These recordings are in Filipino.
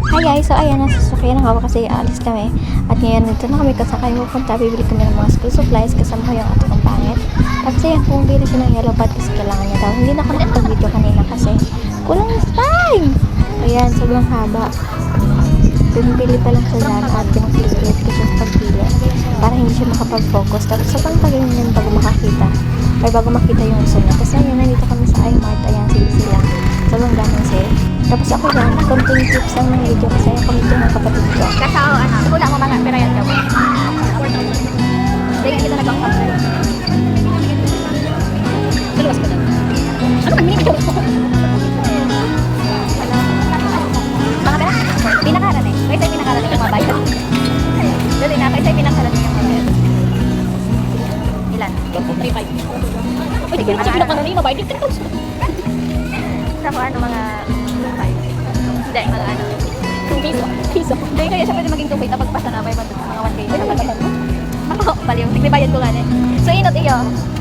Hi guys, so ayan, nasasakyan ako kasi aalis kami. At ngayon, dito na kami kasakay pupunta. Bibili kami ng mga school supplies kasama ko yung ate kong pangit. Tapos ayan, bumili siya ng yellow pad kasi kailangan niya daw. Hindi na ako nakapag-video kanina kasi kulang yung time. Ayan, sobrang haba. Bumili pa lang siya dyan at pinag-click ko siya sa pagpili para hindi siya makapag-focus. Tapos sobrang tagal niya bago makakita. Or bago makita yung gusto niya. Tapos ayan, nandito kami sa iMart. Ayan, sila. Sobrang daming sale. Tapos ako yan, konting tips lang ng video kasi yung komento ng kapatid ko. Kasi ako, siguro ako mga pera yan gawin. Hindi kita nag-back up. Dalawas pa lang. Ano man, minimit ko. Mga pera? Pinakaran eh. Kaya sa'yo pinakaran yung mga bayad. Dali na, kaya sa'yo pinakaran yung mga bayad. Ilan? 3.5. Uy, sige, kasi pinakaran yung mga bayad. Sa ano mga 5. Hindi, mga ano. 2 piso. Hindi, kaya siya pwede maging 2 kapag pasa na may mga 1 piso. Ako, bali yung tigbibayad ko nga eh. So, inot iyo.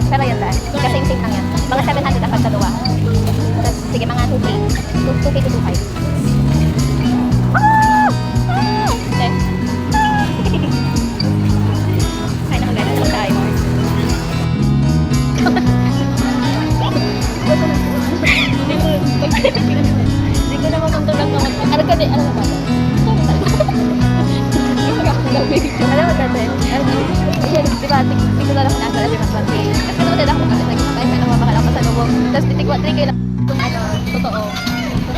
Pero yun dahil. Kasi same lang yan. Mga 700 dapat sa duwa. Tapos, sige, mga 2K. 2K to 2.5. Ah! Okay. Ay, nakagana lang tayo. Hindi ko naman kung tulad naman. Ano ka din? Ano ba? Alam mo dati? Di ba? Hindi ko lang nasa kasi mas pati. Kasi naman din ako kasi nag-isakay pa naman bakal ako sa lubog. Tapos titigwa 3K lang kung ano, totoo.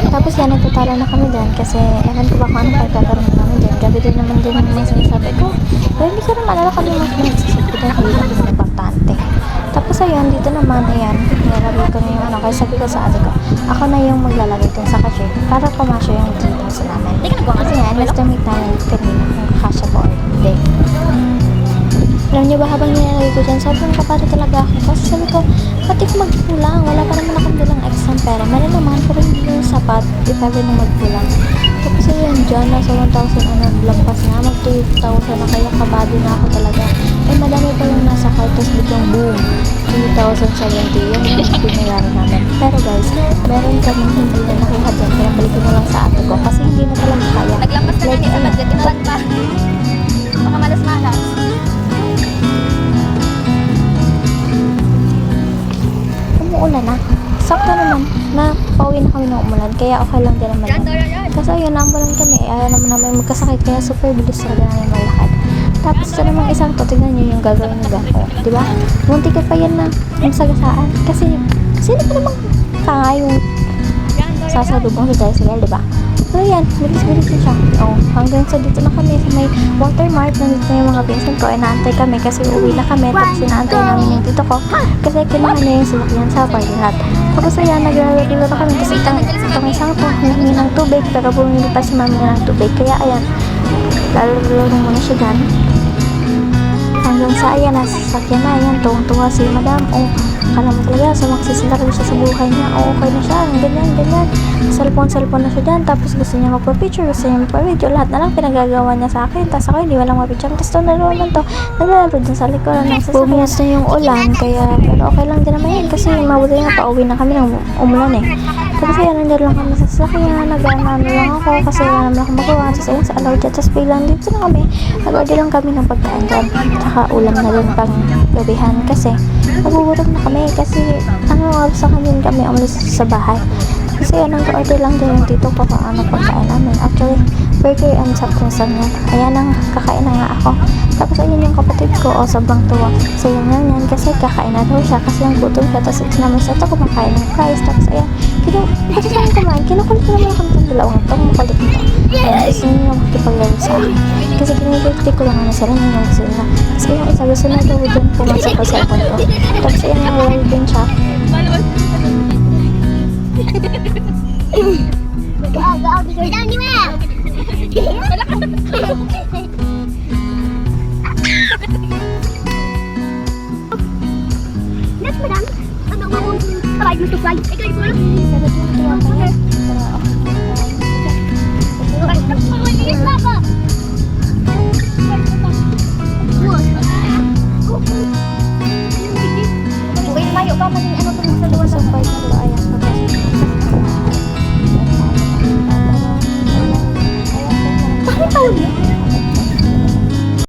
Tapos yan, nagtatalo na kami dyan kasi ewan ko ba kung ano pagkakaroon namin dyan. Gabi din naman din yung mga sinasabi ko. Pero hindi ko naman alam kung ano yung magsasabi dyan. Hindi lang din importante. Tapos ayun, dito naman, ayan, nilagay ko na yung ano. Kaya sabi ko sa ate ko, ako na yung maglalagay dun sa cashier para pumasya yung dito sa namin. Kasi nga, estimate namin kanina kung kasya po or hindi. Alam niyo ba, habang nilalagay ko dyan, sobrang kapara talaga ako. Kasi sabi ko, pati ko magkulang. Wala pa naman akong bilang exam pera. Meron naman, pero hindi yung sapat if ever na magkulang. Tapos ayun, dyan, nasa 1,000 ano, lampas na. Mag 2,000 na kaya kabado na ako talaga. Eh, madami pa yung nasa card. Tapos biglang boom, 2,070. Yung pinayari namin. Pero guys, meron kami hindi na nakuha dyan. Kaya balikin na lang sa ate ko. Kasi hindi na talaga kaya. Naglampas na lang sa budget. Inulan pa. Baka malas-malas. Umuulan na. Sakto naman na pauwi na kami ng umulan. Kaya okay lang din naman. Kasi ayun, naambulan kami. Ayaw naman namin magkasakit. Kaya super bilis talaga namin malakad. Tapos sa namang isang to, tignan nyo yung gagawin ng gako. Diba? Munti ka pa yan na yung sagasaan. Kasi sino pa namang tanga yung sasalubong sa tricycle, diba? So yan, bilis-bilis na siya. Oh, hanggang sa dito na kami sa may watermark. Nandito na yung mga pinsan ko. Inaantay kami kasi uuwi na kami. Tapos inaantay namin yung tito ko. Kasi kinuha niya yung sasakyan sa parking lot. Tapos ayan, naglalaro na kami. Kasi itong isang to, humingi ng tubig. Pero bumili pa si mami ng tubig. Kaya ayan, lalaro muna siya dyan. Hanggang sa ayan, nasasakyan na. Ayan, tuwang-tuwa si madam. Oh, akala mo talaga, sumaksis na talaga siya sa buhay niya. Oh, okay na siya. Ganyan. Cellphone na siya dyan. Tapos gusto niya magpa-picture, gusto niya magpa-video. Lahat na lang pinagagawa niya sa akin. Tapos ako, hindi walang mapicture. Tapos ito na naman to. Naglalaro dyan sa likuran ng sasakyan. Bumuhos na yung ulan. Kaya, pero okay lang din naman yun. Kasi mabuti nga, pauwi na kami ng umulan eh. Tapos ayan, nandito lang kami sa sasakyan. Nag-ano lang ako kasi wala naman ako magawa. Tapos ayan, sa alaw dyan. Tapos biglang dito na kami. Nag-order lang kami ng pagkain dyan. Tsaka ulam na din pang gabihan. Kasi nagugutom na kami. Kasi sa kanyan kami umalis sa bahay. Kasi yan, nag-order lang din yung tito ko kung ano pagkain namin. Actually, burger and something yan. Ayan ang kakain na nga ako. Tapos ayun yung kapatid ko, sobrang tuwa. So yan, kasi kakain na daw siya. Kasi yung gutom siya. Tapos ito naman siya, ito kumakain ng fries. Tapos ayan, kasi saan kumain, kinukulit ko naman kami ng dalawang ito. Makulit nito. Ayan, gusto niyo makipaglaro sa akin. Kasi kinukulit ko lang ano sila yung gusto nila. Kasi yung isa gusto na daw dyan pumasok ko sa cellphone ko. Tapos ayan, nalawag din siya. Yes, madam. Ano mo kung try mo to fly? Ikaw ito lang. Okay, mayo pa maging ano to sa luwas ng park. Ayan, taon na?